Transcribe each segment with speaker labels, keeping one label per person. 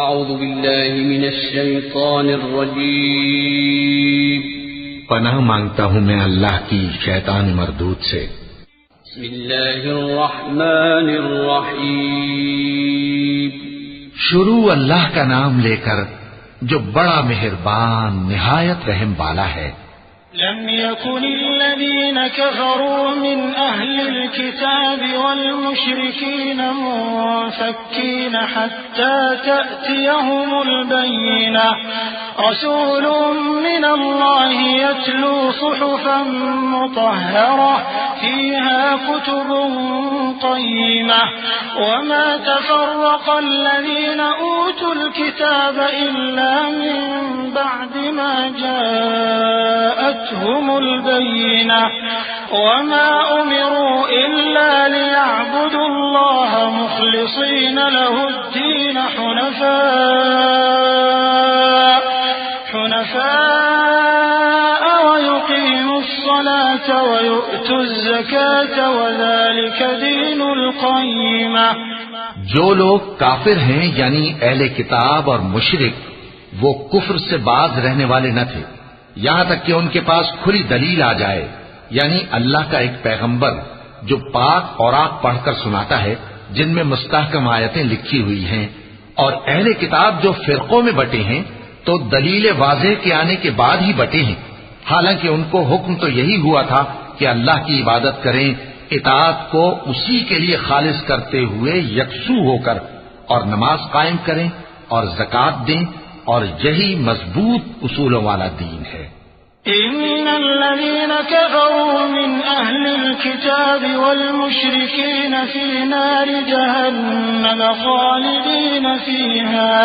Speaker 1: اعوذ باللہ من الشیطان الرجیم،
Speaker 2: پناہ مانگتا ہوں میں اللہ کی شیطان مردود سے۔
Speaker 1: بسم اللہ الرحمن الرحیم،
Speaker 2: شروع اللہ کا نام لے کر جو بڑا مہربان نہایت رحم والا ہے۔
Speaker 3: لم يكن الذين كفروا من أهل الكتاب والمشركين منفكين حتى تأتيهم البينة، رسول من الله يتلو صحفا مطهرة فيها كتب قيمة، وما تفرق الذين أوتوا الكتاب إلا من بعد ما جاءتهم البينة، وما أمروا إلا ليعبدوا الله مخلصين له الدين حنفاء ويقيموا الصلاة ويؤتوا الزكاة وذلك دين القيمة۔
Speaker 2: جو لوگ کافر ہیں یعنی اہل کتاب اور مشرک، وہ کفر سے باز رہنے والے نہ تھے یہاں تک کہ ان کے پاس کھلی دلیل آ جائے، یعنی اللہ کا ایک پیغمبر جو پاک اوراق پڑھ کر سناتا ہے جن میں مستحکم آیتیں لکھی ہوئی ہیں، اور اہل کتاب جو فرقوں میں بٹے ہیں تو دلیل واضح کے آنے کے بعد ہی بٹے ہیں، حالانکہ ان کو حکم تو یہی ہوا تھا کہ اللہ کی عبادت کریں، اطاعت کو اسی کے لیے خالص کرتے ہوئے یکسو ہو کر، اور نماز قائم کریں اور زکوٰۃ دیں، اور یہی مضبوط اصولوں والا دین ہے۔
Speaker 3: إن الذين كفروا من أهل الكتاب والمشركين في نار جهنم خالدين فيها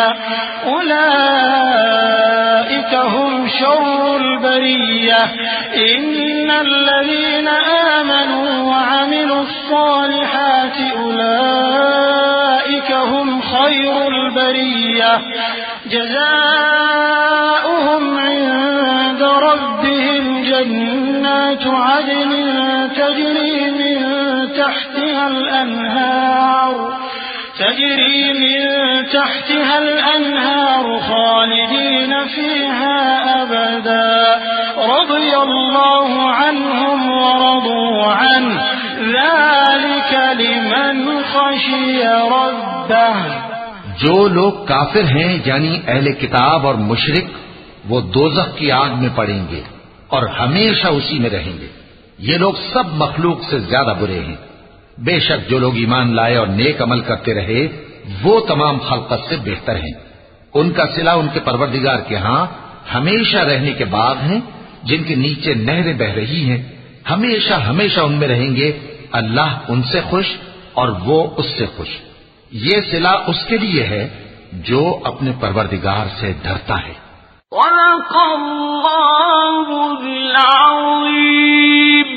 Speaker 3: أولئك هم شر البرية، إن الذين آمنوا وعملوا الصالحات أولئك هم خير البرية، جزاؤهم عند ربهم جنات عدن تجري من تحتها الأنهار خالدين فيها أبدا، رضي الله عنهم ورضوا عنه، ذلك لمن خشي ربه۔
Speaker 2: جو لوگ کافر ہیں یعنی اہل کتاب اور مشرک، وہ دوزخ کی آگ میں پڑیں گے اور ہمیشہ اسی میں رہیں گے۔ یہ لوگ سب مخلوق سے زیادہ برے ہیں۔ بے شک جو لوگ ایمان لائے اور نیک عمل کرتے رہے وہ تمام خلقت سے بہتر ہیں۔ ان کا صلہ ان کے پروردگار کے ہاں ہمیشہ رہنے کے باغ ہیں جن کے نیچے نہریں بہ رہی ہیں، ہمیشہ ہمیشہ ان میں رہیں گے۔ اللہ ان سے خوش اور وہ اس سے خوش۔ یہ صلہ اس کے لیے ہے جو اپنے پروردگار سے ڈرتا ہے۔
Speaker 3: صدق اللہ العظیم۔